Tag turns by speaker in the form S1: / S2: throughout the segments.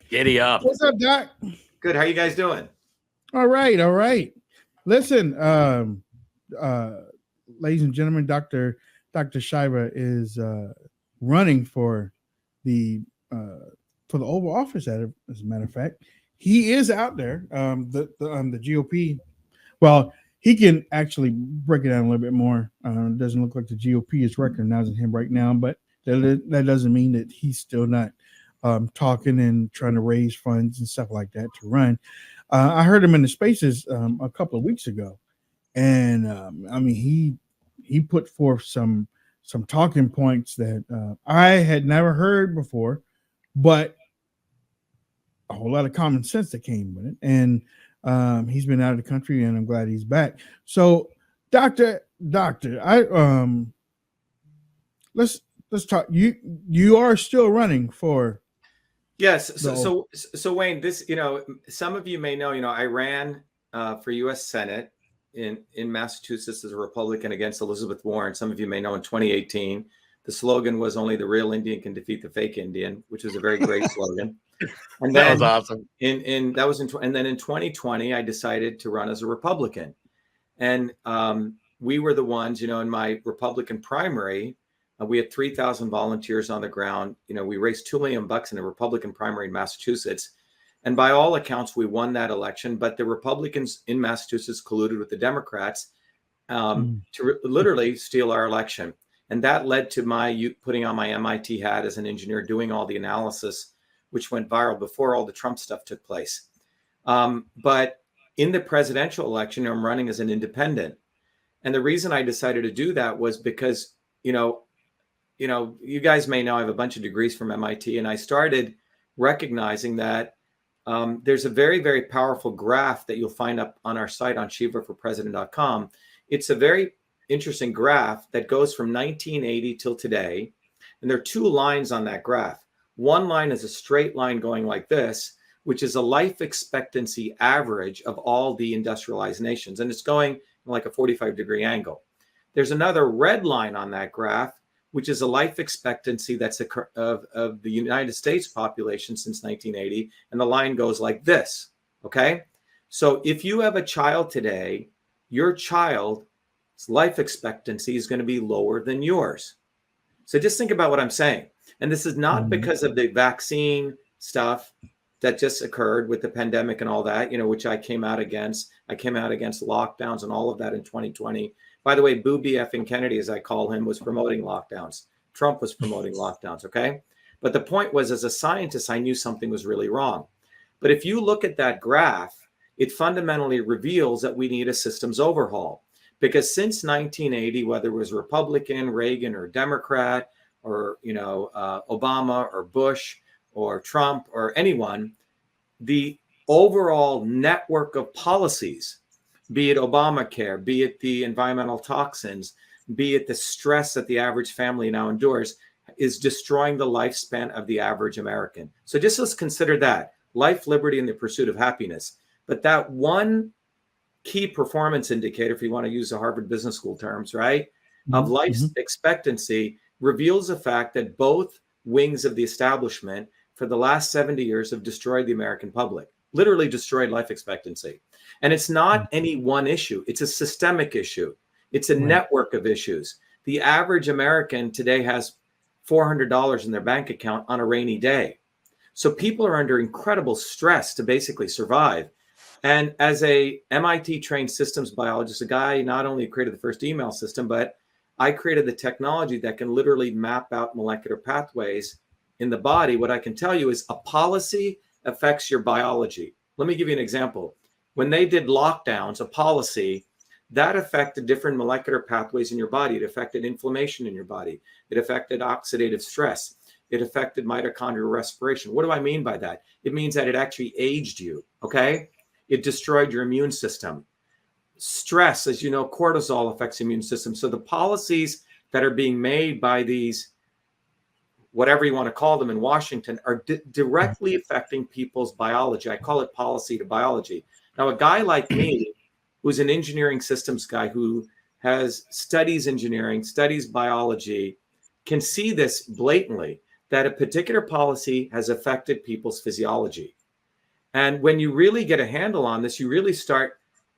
S1: Giddy up.
S2: What's up, Doc?
S3: Good. How you guys doing?
S2: All right. Listen, ladies and gentlemen, Dr.SHIVA is running for the Oval Office. As a matter of fact, he is out there. The GOP. Well, he can actually break it down a little bit more. It doesn't look like the GOP is recognizing him right now, but that doesn't mean that he's still not talking and trying to raise funds and stuff like that to run. I heard him in the spaces a couple of weeks ago, and I mean he put forth some talking points that I had never heard before, but a whole lot of common sense that came with it. And he's been out of the country, and I'm glad he's back. So, doctor, let's talk. You are still running for.
S3: Yes. So Wayne, this, some of you may know, I ran for U.S. Senate in Massachusetts as a Republican against Elizabeth Warren. Some of you may know in 2018, the slogan was "Only the real Indian can defeat the fake Indian," which was a very great slogan. And
S1: that was awesome.
S3: And then in 2020, I decided to run as a Republican, and we were the ones, in my Republican primary. We had 3,000 volunteers on the ground. We raised $2 million in a Republican primary in Massachusetts. And by all accounts, we won that election. But the Republicans in Massachusetts colluded with the Democrats to literally steal our election. And that led to putting on my MIT hat as an engineer, doing all the analysis, which went viral before all the Trump stuff took place. But in the presidential election, I'm running as an independent. And the reason I decided to do that was because, you guys may know I have a bunch of degrees from MIT, and I started recognizing that there's a very, very powerful graph that you'll find up on our site on shivaforpresident.com. It's a very interesting graph that goes from 1980 till today. And there are two lines on that graph. One line is a straight line going like this, which is a life expectancy average of all the industrialized nations. And it's going like a 45-degree angle. There's another red line on that graph, which is a life expectancy that's of the United States population since 1980. And the line goes like this, okay? So if you have a child today, your child's life expectancy is going to be lower than yours. So just think about what I'm saying. And this is not because of the vaccine stuff that just occurred with the pandemic and all that, which I came out against. I came out against lockdowns and all of that in 2020. By the way, Booby effing Kennedy, as I call him, was promoting lockdowns. Trump was promoting lockdowns, okay? But the point was, as a scientist, I knew something was really wrong. But if you look at that graph, it fundamentally reveals that we need a systems overhaul. Because since 1980, whether it was Republican, Reagan, or Democrat, or Obama, or Bush, or Trump, or anyone, the overall network of policies, be it Obamacare, be it the environmental toxins, be it the stress that the average family now endures, is destroying the lifespan of the average American. So just let's consider that. Life, liberty, and the pursuit of happiness. But that one key performance indicator, if you want to use the Harvard Business School terms, right, of life expectancy reveals the fact that both wings of the establishment for the last 70 years have destroyed the American public, literally destroyed life expectancy. And it's not any one issue. It's a systemic issue. It's a network of issues. The average American today has $400 in their bank account on a rainy day. So people are under incredible stress to basically survive. And as a MIT trained systems biologist, a guy not only created the first email system, but I created the technology that can literally map out molecular pathways in the body. What I can tell you is a policy affects your biology. Let me give you an example. When they did lockdowns, a policy that affected different molecular pathways in your body. It affected inflammation in your body. It affected oxidative stress. It affected mitochondrial respiration. What do I mean by that? It means that it actually aged you, okay? It destroyed your immune system. Stress, as you know, cortisol affects the immune system. So the policies that are being made by these, whatever you want to call them in Washington, are directly affecting people's biology. I call it policy to biology. Now, a guy like me, who's an engineering systems guy who studies engineering, studies biology, can see this blatantly. that a particular policy has affected people's physiology. And when you really get a handle on this, you really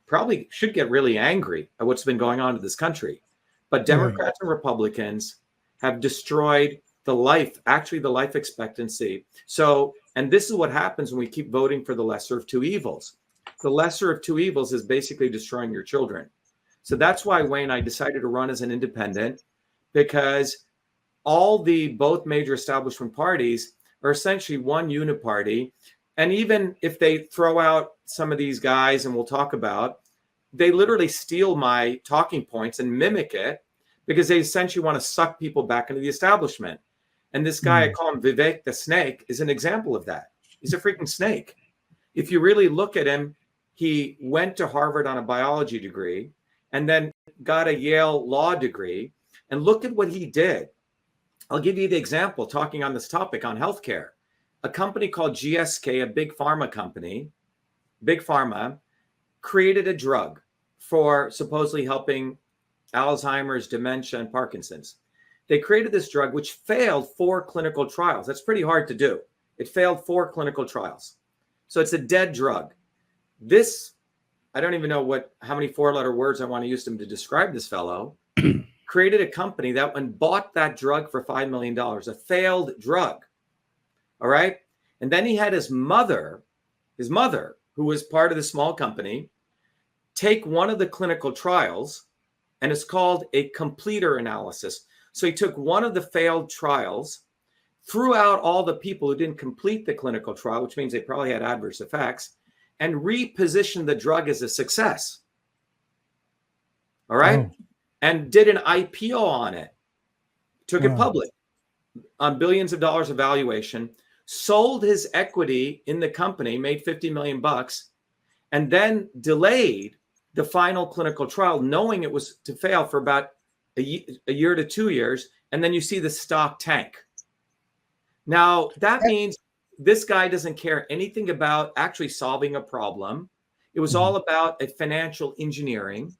S3: probably should get really angry at what's been going on in this country. But Democrats and Republicans have destroyed the life expectancy. So, and this is what happens when we keep voting for the lesser of two evils. The lesser of two evils is basically destroying your children. So that's why, Wayne, I decided to run as an independent, because both major establishment parties are essentially one uniparty. And even if they throw out some of these guys, and we'll talk about, they literally steal my talking points and mimic it, because they essentially want to suck people back into the establishment. And this guy, I call him Vivek the Snake, is an example of that. He's a freaking snake. If you really look at him, he went to Harvard on a biology degree and then got a Yale law degree. And look at what he did. I'll give you the example, talking on this topic on healthcare. A company called GSK, a big pharma company, big pharma, created a drug for supposedly helping Alzheimer's, dementia, and Parkinson's. They created this drug which failed 4 clinical trials. That's pretty hard to do. It failed 4 clinical trials. So it's a dead drug. This, I don't even know how many 4-letter words I want to use them to describe this fellow, created a company that went and bought that drug for $5 million, a failed drug. All right. And then he had his mother, who was part of the small company, take one of the clinical trials, and it's called a completer analysis. So he took one of the failed trials, threw out all the people who didn't complete the clinical trial, which means they probably had adverse effects, and repositioned the drug as a success. All right. Oh. And did an IPO on it, took it public on billions of dollars of valuation, sold his equity in the company, made $50 million, and then delayed the final clinical trial, knowing it was to fail for about a year to 2 years. And then you see the stock tank. Now, that means this guy doesn't care anything about actually solving a problem. It was all about a financial engineering,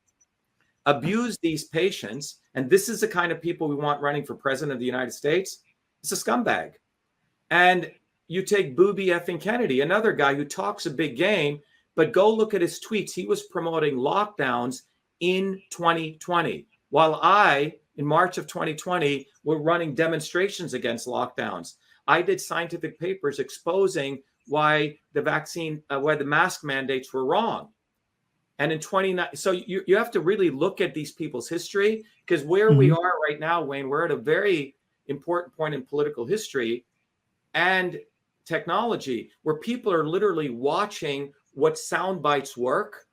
S3: abuse these patients. And this is the kind of people we want running for president of the United States. It's a scumbag. And you take Booby effing Kennedy, another guy who talks a big game, but go look at his tweets. He was promoting lockdowns in 2020, while I, in March of 2020, were running demonstrations against lockdowns. I did scientific papers exposing why the mask mandates were wrong. And in 2019, so you have to really look at these people's history, because where we are right now, Wayne, we're at a very important point in political history and technology where people are literally watching what sound bites work.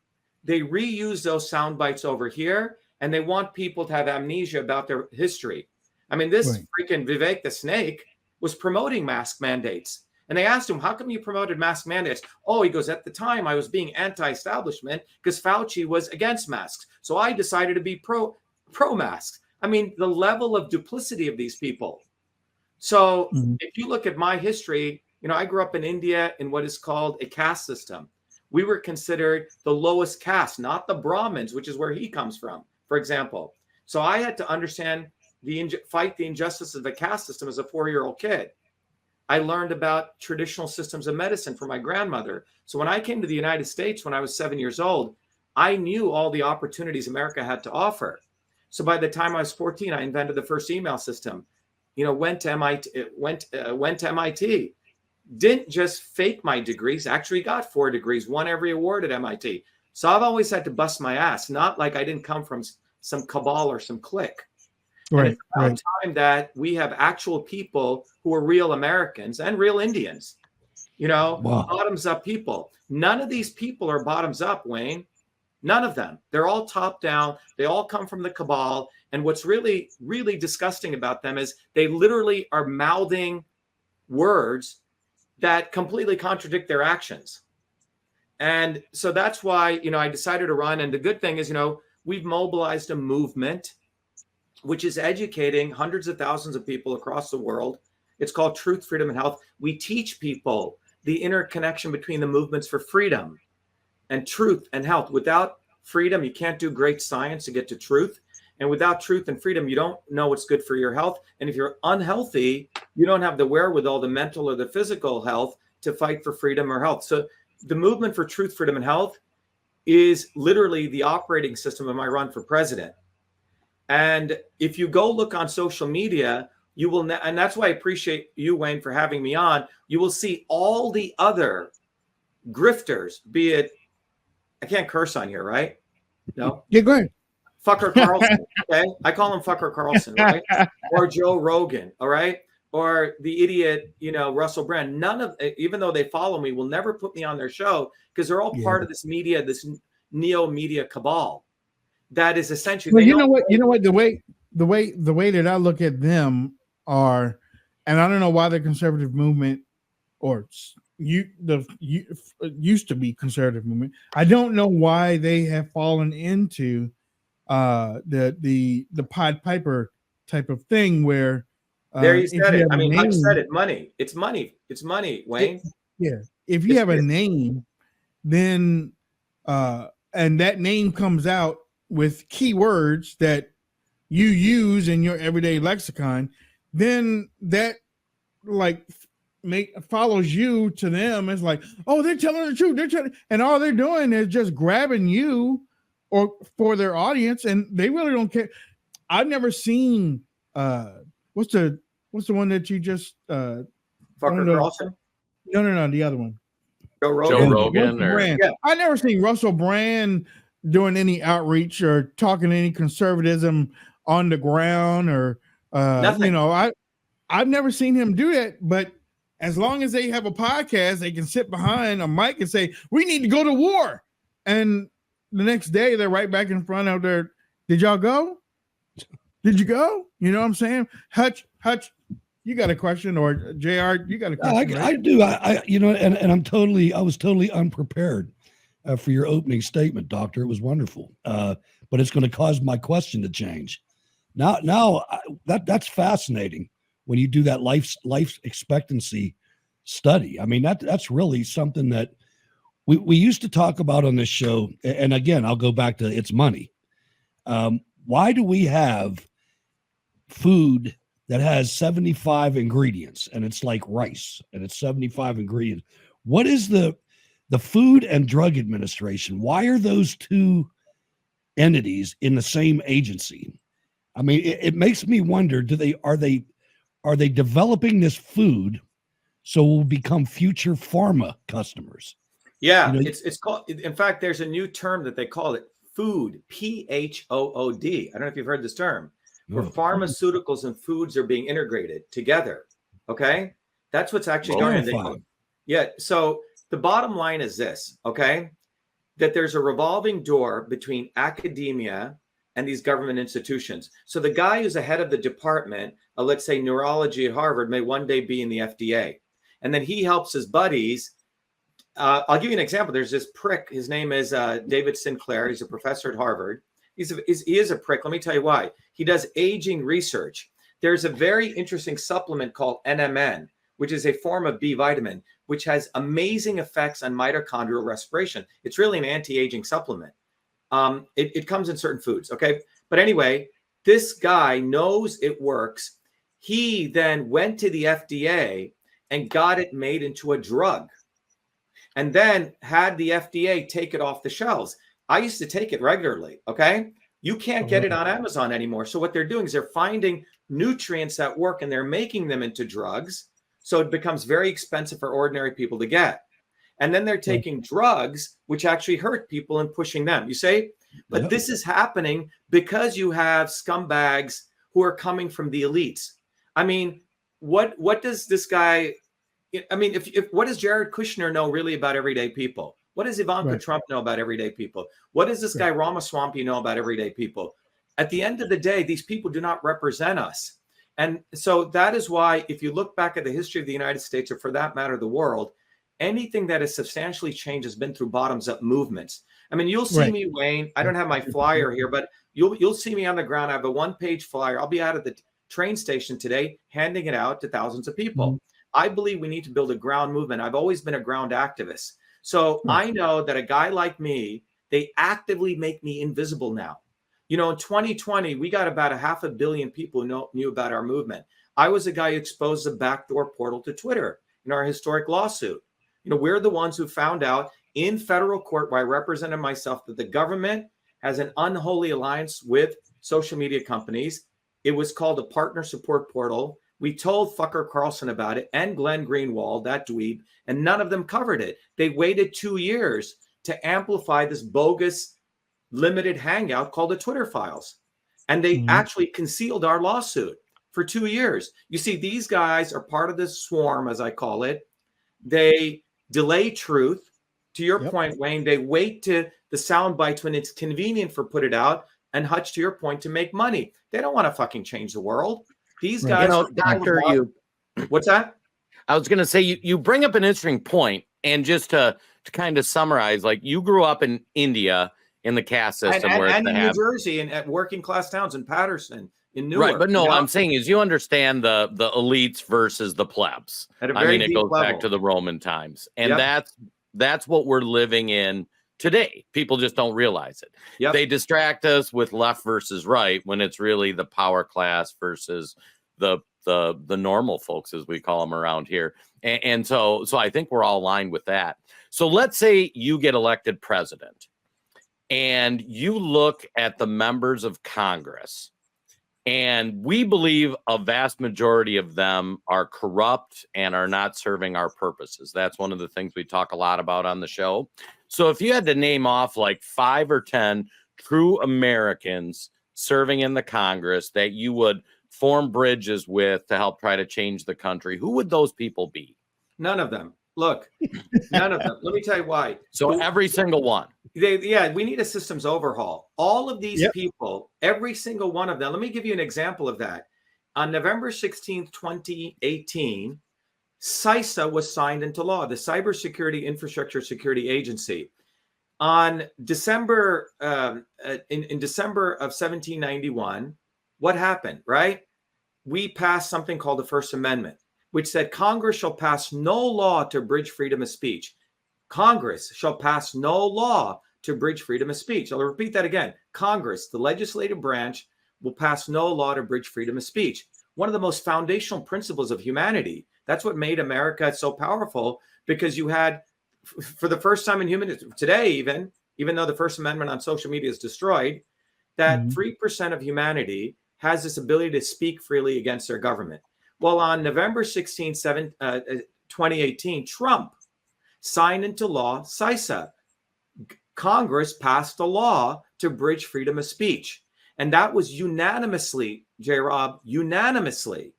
S3: They reuse those sound bites over here, and they want people to have amnesia about their history. I mean, this freaking Vivek the Snake was promoting mask mandates. And they asked him, how come you promoted mask mandates? Oh, he goes, at the time I was being anti-establishment because Fauci was against masks. So I decided to be pro-masks. I mean, the level of duplicity of these people. So if you look at my history, I grew up in India in what is called a caste system. We were considered the lowest caste, not the Brahmins, which is where he comes from, for example. So I had to understand fight the injustice of the caste system as a 4-year-old kid. I learned about traditional systems of medicine from my grandmother. So when I came to the United States when I was 7 years old, I knew all the opportunities America had to offer. So by the time I was 14, I invented the first email system. Went to MIT. Didn't just fake my degrees, actually got 4 degrees, won every award at MIT. So I've always had to bust my ass, not like I didn't come from some cabal or some clique. Right. It's about time that we have actual people who are real Americans and real Indians, bottoms up people. None of these people are bottoms up, Wayne. None of them. They're all top down. They all come from the cabal. And what's really, really disgusting about them is they literally are mouthing words that completely contradict their actions. And so that's why, I decided to run. And the good thing is, we've mobilized a movement which is educating hundreds of thousands of people across the world. It's called Truth, Freedom, and Health. We teach people the interconnection between the movements for freedom and truth and health. Without freedom, you can't do great science to get to truth. And without truth and freedom, you don't know what's good for your health. And if you're unhealthy, you don't have the wherewithal, the mental or the physical health to fight for freedom or health. So the movement for truth, freedom, and health is literally the operating system of my run for president. And if you go look on social media, you will, and that's why I appreciate you, Wayne, for having me on. You will see all the other grifters, be it, I can't curse on here, right? No?
S2: Yeah, go ahead.
S3: Fucker Carlson, okay? I call him Fucker Carlson, right? Or Joe Rogan, all right? Or the idiot, Russell Brand. None of, even though they follow me, will never put me on their show because they're all part of this media, this neo-media cabal. That is essentially.
S2: Well, you know what? The way that I look at them are, and I don't know why the conservative movement or used to be conservative movement. I don't know why they have fallen into the Pied Piper type of thing where
S3: there you said it. I mean, I've said it. Money. It's money, Wayne.
S2: If you have a name, then and that name comes out with keywords that you use in your everyday lexicon, then that follows you to them. It's like, oh, they're telling the truth. And all they're doing is just grabbing you or for their audience, and they really don't care. I've never seen what's the one that you just
S3: Fucker Carlson?
S2: No, the other one.
S3: Joe Rogan.
S2: I never seen Russell Brand doing any outreach or talking any conservatism on the ground or
S3: nothing.
S2: I've never seen him do that. But as long as they have a podcast, they can sit behind a mic and say, we need to go to war. And the next day they're right back in front of their, did y'all go? Did you go? You know what I'm saying? Hutch, you got a question, or JR, you got a question?
S1: I do. And I was totally unprepared for your opening statement, Doctor. It was wonderful. But it's going to cause my question to change. Now that's fascinating when you do that life expectancy study. I mean, that's really something that we used to talk about on this show. And again, I'll go back to it's money. Why do we have food that has 75 ingredients and it's like rice and it's 75 ingredients? What is the Food and Drug Administration? Why are those two entities in the same agency? I mean, it makes me wonder, are they developing this food so we'll become future pharma customers?
S3: Yeah, it's called, in fact, there's a new term that they call it food, PHOOD. I don't know if you've heard this term, where pharmaceuticals and foods are being integrated together. Okay, that's what's actually going on. Yeah, so the bottom line is this, okay, that there's a revolving door between academia and these government institutions. So the guy who's the head of the department, let's say neurology at Harvard, may one day be in the FDA. And then he helps his buddies. I'll give you an example. There's this prick. His name is David Sinclair. He's a professor at Harvard. He is a prick. Let me tell you why. He does aging research. There's a very interesting supplement called NMN, which is a form of B vitamin, which has amazing effects on mitochondrial respiration. It's really an anti-aging supplement. It comes in certain foods, okay? But anyway, this guy knows it works. He then went to the FDA and got it made into a drug, and then had the FDA take it off the shelves. I used to take it regularly, okay? You can't get it on Amazon anymore. So what they're doing is they're finding nutrients that work and they're making them into drugs. So it becomes very expensive for ordinary people to get. And then they're taking drugs, which actually hurt people and pushing them. You say, but this is happening because you have scumbags who are coming from the elites. I mean, what does this guy, I mean, if what does Jared Kushner know really about everyday people? What does Ivanka Trump know about everyday people? What does this guy Ramaswamy know about everyday people? At the end of the day, these people do not represent us. And so that is why, if you look back at the history of the United States, or for that matter, the world, anything that has substantially changed has been through bottoms-up movements. I mean, you'll see me, Wayne. I don't have my flyer here, but you'll see me on the ground. I have a one-page flyer. I'll be out at the train station today, handing it out to thousands of people. I believe we need to build a ground movement. I've always been a ground activist. So I know that a guy like me, they actively make me invisible now. You know, in 2020, we got about 500 million people who knew about our movement. I was the guy who exposed the backdoor portal to Twitter in our historic lawsuit. You know, we're the ones who found out in federal court, where I represented myself, that the government has an unholy alliance with social media companies. It was called a partner support portal. We told fucker Carlson about it and Glenn Greenwald, that dweeb, and none of them covered it. They waited 2 years to amplify this bogus limited hangout called the Twitter files. And they actually concealed our lawsuit for 2 years. You see, these guys are part of this swarm, as I call it. They delay truth. To your point, Wayne, they wait to the sound bites when it's convenient for put it out. And Hutch, to your point, to make money. They don't want to fucking change the world. These guys,
S4: you know, Doctor,
S3: what's that?
S4: I was going to say, you bring up an interesting point, and just to kind of summarize, like, you grew up in India in the caste system,
S3: and in New Jersey, and at working class towns in Patterson, in Newark.
S4: Right, but no, I'm saying is you understand the elites versus the plebs.
S3: At a very
S4: it goes back to the Roman times, and that's what we're living in today. People just don't realize it. They distract us with left versus right when it's really the power class versus the normal folks, as we call them around here. And so I think we're all aligned with that. So let's say you get elected president and you look at the members of Congress, and we believe a vast majority of them are corrupt and are not serving our purposes. That's one of the things we talk a lot about on the show. So if you had to name off like 5 or 10 true Americans serving in the Congress that you would form bridges with to help try to change the country, who would those people be?
S3: None of them. Look, none of them. Let me tell you why.
S4: So every single one.
S3: We need a systems overhaul. All of these people, every single one of them. Let me give you an example of that. On November 16th, 2018, CISA was signed into law, the Cybersecurity Infrastructure Security Agency. On December, in December of 1791, what happened, right? We passed something called the First Amendment, which said Congress shall pass no law to abridge freedom of speech. Congress shall pass no law to abridge freedom of speech. I'll repeat that again. Congress, the legislative branch, will pass no law to abridge freedom of speech. One of the most foundational principles of humanity. That's what made America so powerful, because you had, for the first time in human history, today even though the First Amendment on social media is destroyed, that 3% of humanity has this ability to speak freely against their government. Well, on November 16, 2018, Trump signed into law CISA. Congress passed a law to bridge freedom of speech. And that was unanimously, J-Rob, unanimously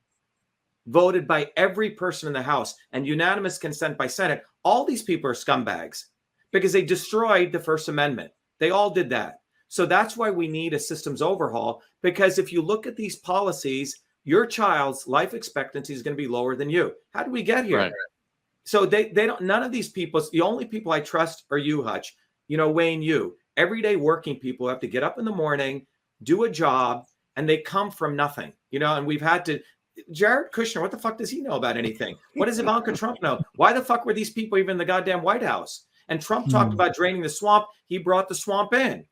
S3: voted by every person in the House, and unanimous consent by Senate. All these people are scumbags because they destroyed the First Amendment. They all did that. So that's why we need a systems overhaul, because if you look at these policies, your child's life expectancy is going to be lower than you. How did we get here? Right. So they don't, none of these people, the only people I trust are you, Hutch, you know, Wayne, you, everyday working people who have to get up in the morning, do a job, and they come from nothing, you know, and we've had to, Jared Kushner, what the fuck does he know about anything? What does Ivanka Trump know? Why the fuck were these people even in the goddamn White House? And Trump talked about draining the swamp. He brought the swamp in.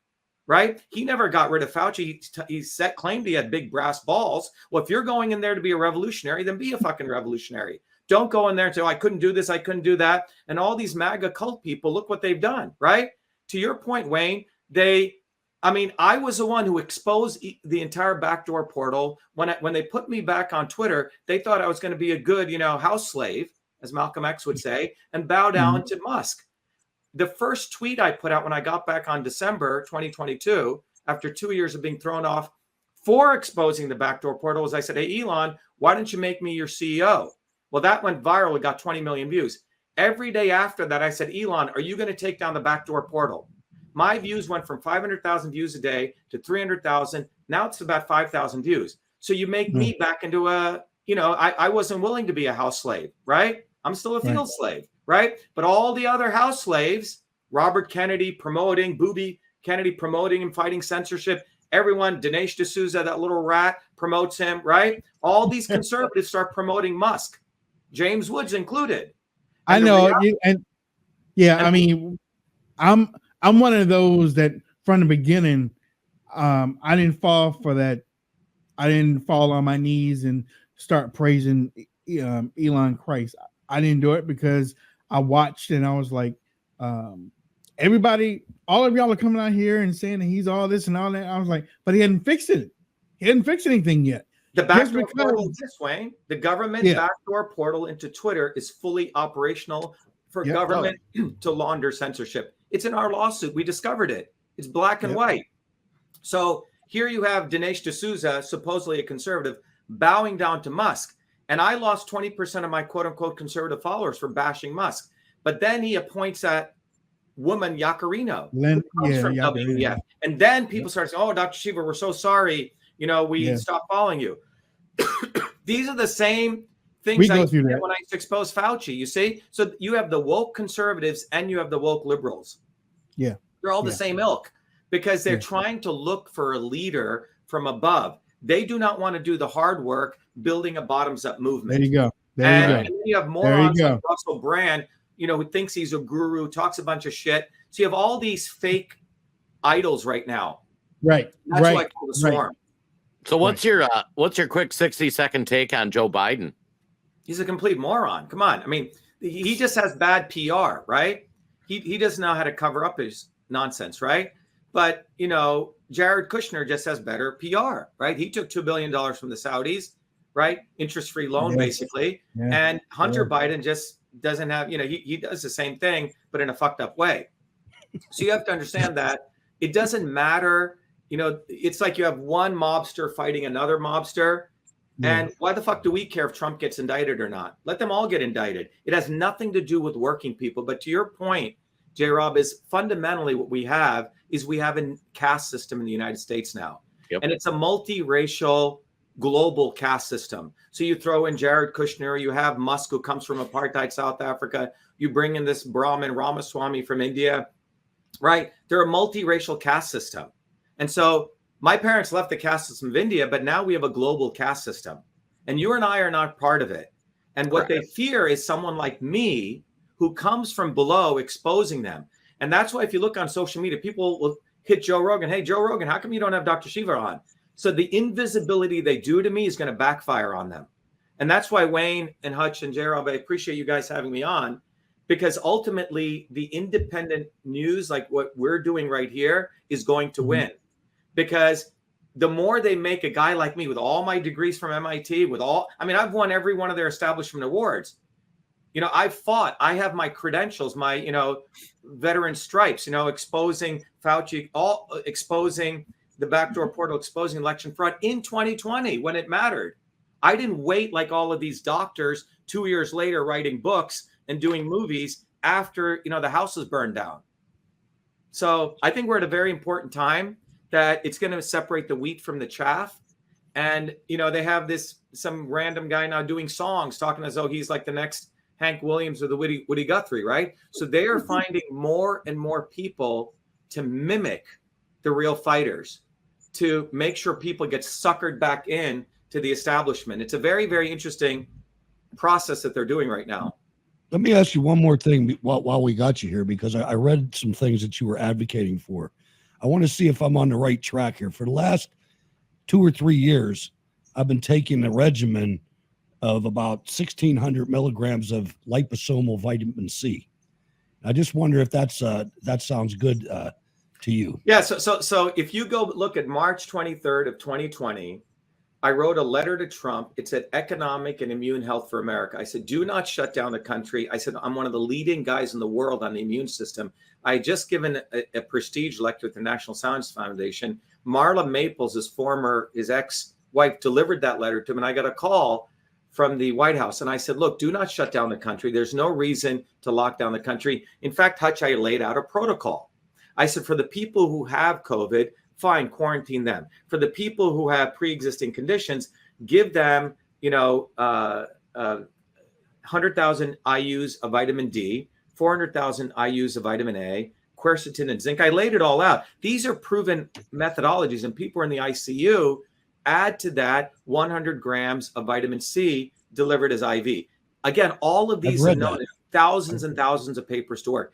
S3: Right? He never got rid of Fauci. He claimed he had big brass balls. Well, if you're going in there to be a revolutionary, then be a fucking revolutionary. Don't go in there and say, oh, I couldn't do this, I couldn't do that. And all these MAGA cult people, look what they've done, right? To your point, Wayne, I was the one who exposed the entire backdoor portal. When they put me back on Twitter, they thought I was going to be a good, house slave, as Malcolm X would say, and bow down to Musk. The first tweet I put out when I got back on December 2022, after 2 years of being thrown off for exposing the backdoor portal, was I said, hey, Elon, why don't you make me your CEO? Well, that went viral. It got 20 million views. Every day after that, I said, Elon, are you going to take down the backdoor portal? My views went from 500,000 views a day to 300,000. Now it's about 5,000 views. So you make me back into I wasn't willing to be a house slave, right? I'm still a field slave. Right. But all the other house slaves, Robert Kennedy promoting, Booby Kennedy promoting and fighting censorship. Everyone, Dinesh D'Souza, that little rat, promotes him. Right. All these conservatives start promoting Musk, James Woods included.
S2: I know. I'm one of those that from the beginning, I didn't fall for that. I didn't fall on my knees and start praising Elon Christ. I didn't do it because I watched and I was like, everybody, all of y'all are coming out here and saying that he's all this and all that. I was like, but he hadn't fixed it. He hadn't fixed anything yet.
S3: The backdoor portal exists, Wayne. The government backdoor portal into Twitter is fully operational for government to launder censorship. It's in our lawsuit. We discovered it. It's black and white. So here you have Dinesh D'Souza, supposedly a conservative, bowing down to Musk. And I lost 20% of my quote-unquote conservative followers for bashing Musk. But then he appoints that woman, Yaccarino, who comes from WEF. And then people start saying, oh, Dr. Shiva, we're so sorry. You know, we stopped following you. These are the same things I did when I used to expose Fauci, you see? So you have the woke conservatives and you have the woke liberals.
S2: Yeah.
S3: They're all the same ilk because they're trying to look for a leader from above. They do not want to do the hard work building a bottoms-up movement.
S2: There you go.
S3: And you have morons like Russell Brand, you know, who thinks he's a guru, talks a bunch of shit. So you have all these fake idols right now.
S2: Right.
S3: That's why I call the swarm.
S4: So what's your quick 60-second take on Joe Biden?
S3: He's a complete moron. Come on. I mean, he just has bad PR, right? He doesn't know how to cover up his nonsense, right? But, you know, Jared Kushner just has better PR, right? He took $2 billion from the Saudis, right? Interest-free loan, basically. Yeah. And Hunter Biden just doesn't have, you know, he does the same thing, but in a fucked up way. So you have to understand that it doesn't matter. You know, it's like you have one mobster fighting another mobster. And why the fuck do we care if Trump gets indicted or not? Let them all get indicted. It has nothing to do with working people. But to your point, J-Rob, is fundamentally what we have is we have a caste system in the United States now. And it's a multiracial global caste system. So you throw in Jared Kushner, you have Musk, who comes from apartheid South Africa. You bring in this Brahmin Ramaswamy from India, right? They're a multiracial caste system. And so my parents left the caste system of India, but now we have a global caste system. And you and I are not part of it. And what they fear is someone like me who comes from below exposing them. And that's why if you look on social media, people will hit Joe Rogan. Hey, Joe Rogan, how come you don't have Dr. Shiva on? So the invisibility they do to me is going to backfire on them. And that's why Wayne and Hutch and J-Rob, I appreciate you guys having me on, because ultimately the independent news, like what we're doing right here, is going to win. Because the more they make a guy like me with all my degrees from MIT, I've won every one of their establishment awards. You know, I've fought, I have my credentials, my, you know, veteran stripes, you know, exposing Fauci, exposing the backdoor portal, exposing election fraud in 2020 when it mattered. I didn't wait like all of these doctors 2 years later writing books and doing movies after, you know, the house was burned down. So I think we're at a very important time that it's going to separate the wheat from the chaff. And, you know, they have some random guy now doing songs talking as though he's like the next Hank Williams or the Woody Guthrie, right? So they are finding more and more people to mimic the real fighters, to make sure people get suckered back in to the establishment. It's a very, very interesting process that they're doing right now.
S1: Let me ask you one more thing while we got you here, because I read some things that you were advocating for. I want to see if I'm on the right track here. For the last 2 or 3 years, I've been taking a regimen of about 1,600 milligrams of liposomal vitamin C. I just wonder if that sounds good to you.
S3: Yeah. So if you go look at March 23rd of 2020, I wrote a letter to Trump. It said economic and immune health for America. I said, do not shut down the country. I said, I'm one of the leading guys in the world on the immune system. I had just given a prestige lecture at the National Science Foundation. Marla Maples, his ex-wife, delivered that letter to him. And I got a call from the White House. And I said, look, do not shut down the country. There's no reason to lock down the country. In fact, Hutch, I laid out a protocol. I said, for the people who have COVID, fine, quarantine them. For the people who have pre-existing conditions, give them, 100,000 IUs of vitamin D, 400,000 IUs of vitamin A, quercetin and zinc. I laid it all out. These are proven methodologies, and people in the ICU. Add to that 100 grams of vitamin C delivered as IV. Again, all of these are known, thousands and thousands of papers to work.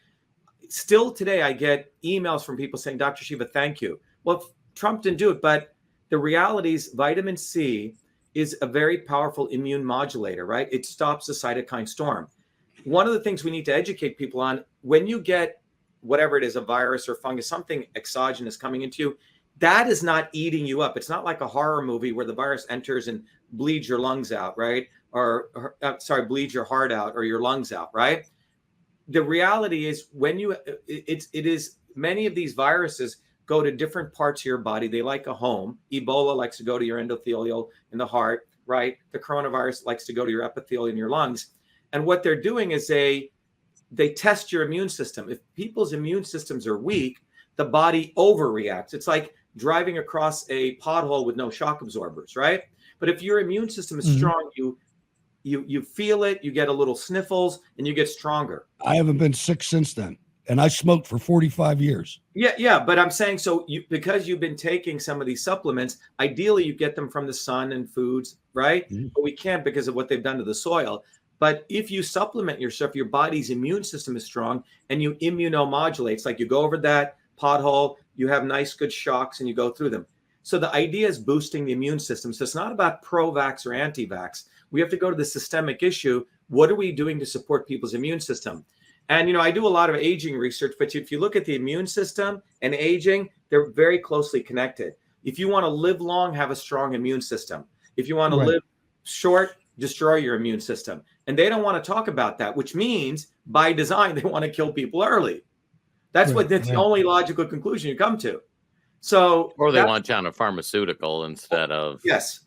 S3: Still today, I get emails from people saying, Dr. Shiva, thank you. Well, Trump didn't do it, but the reality is vitamin C is a very powerful immune modulator, right? It stops the cytokine storm. One of the things we need to educate people on, when you get whatever it is, a virus or fungus, something exogenous coming into you, that is not eating you up. It's not like a horror movie where the virus enters and bleeds your lungs out, right? Or bleeds your heart out or your lungs out, right? The reality is when it is many of these viruses go to different parts of your body. They like a home. Ebola likes to go to your endothelial in the heart, right? The coronavirus likes to go to your epithelial in your lungs. And what they're doing is they test your immune system. If people's immune systems are weak, the body overreacts. It's like driving across a pothole with no shock absorbers, right? But if your immune system is strong, you feel it, you get a little sniffles, and you get stronger.
S1: I haven't been sick since then, and I smoked for 45 years.
S3: Yeah, but I'm saying, so because you've been taking some of these supplements, ideally you get them from the sun and foods, right? But we can't because of what they've done to the soil. But if you supplement yourself, your body's immune system is strong, and you immunomodulate. It's like you go over that pothole, you have nice, good shocks, and you go through them. So the idea is boosting the immune system. So it's not about pro-vax or anti-vax. We have to go to the systemic issue. What are we doing to support people's immune system? And, I do a lot of aging research, but if you look at the immune system and aging, they're very closely connected. If you want to live long, have a strong immune system. If you want to live short, destroy your immune system. And they don't want to talk about that, which means by design, they want to kill people early. That's the only logical conclusion you come to. So,
S4: or they want you on a pharmaceutical instead of.
S3: Yes.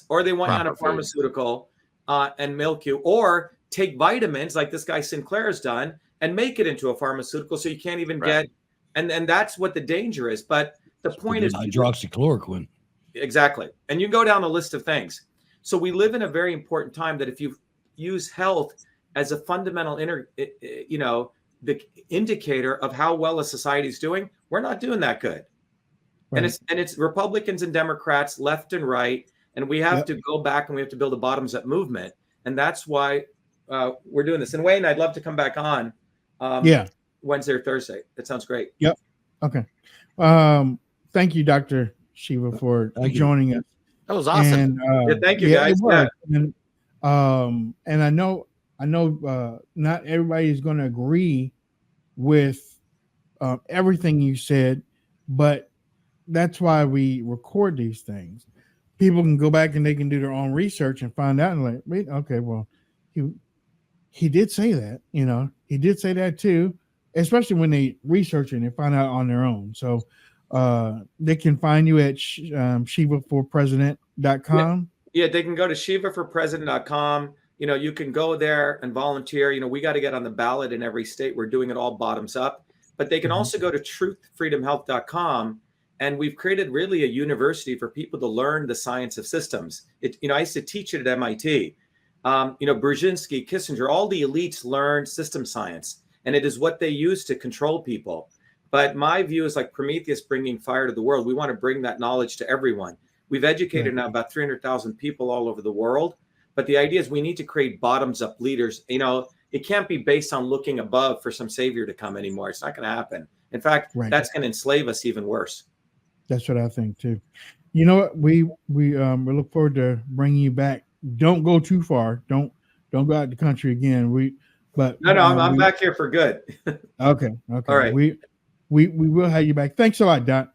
S3: Or they want you on a pharmaceutical and milk you, or take vitamins like this guy Sinclair has done and make it into a pharmaceutical so you can't even get, and that's what the danger is. But the point is
S1: hydroxychloroquine.
S3: Exactly. And you go down the list of things. So we live in a very important time that if you use health as a fundamental the indicator of how well a society is doing, we're not doing that good. Right. And it's Republicans and Democrats, left and right, and we have to go back and we have to build a bottoms-up movement, and that's why we're doing this. And Wayne, I'd love to come back on Wednesday or Thursday. That sounds great.
S2: Yep. Okay. Thank you, Dr. Shiva, for joining us.
S4: That was awesome.
S3: And, thank you, guys.
S2: And I know not everybody is going to agree with everything you said, but that's why we record these things. People can go back and they can do their own research and find out and wait, okay, well, he did say that, he did say that too, especially when they research it and find out on their own. So they can find you at shivaforpresident.com.
S3: Yeah, they can go to shivaforpresident.com. You can go there and volunteer. We got to get on the ballot in every state. We're doing it all bottoms up. But they can also go to truthfreedomhealth.com. And we've created really a university for people to learn the science of systems. I used to teach it at MIT. Brzezinski, Kissinger, all the elites learned system science. And it is what they use to control people. But my view is like Prometheus bringing fire to the world. We want to bring that knowledge to everyone. We've educated now about 300,000 people all over the world. But the idea is we need to create bottoms-up leaders. It can't be based on looking above for some savior to come anymore. It's not going to happen. In fact, that's going to enslave us even worse.
S2: That's what I think too. You know what? We look forward to bringing you back. Don't go too far. Don't go out the country again. I'm back here for good. Okay. All right. We will have you back. Thanks a lot, Doc.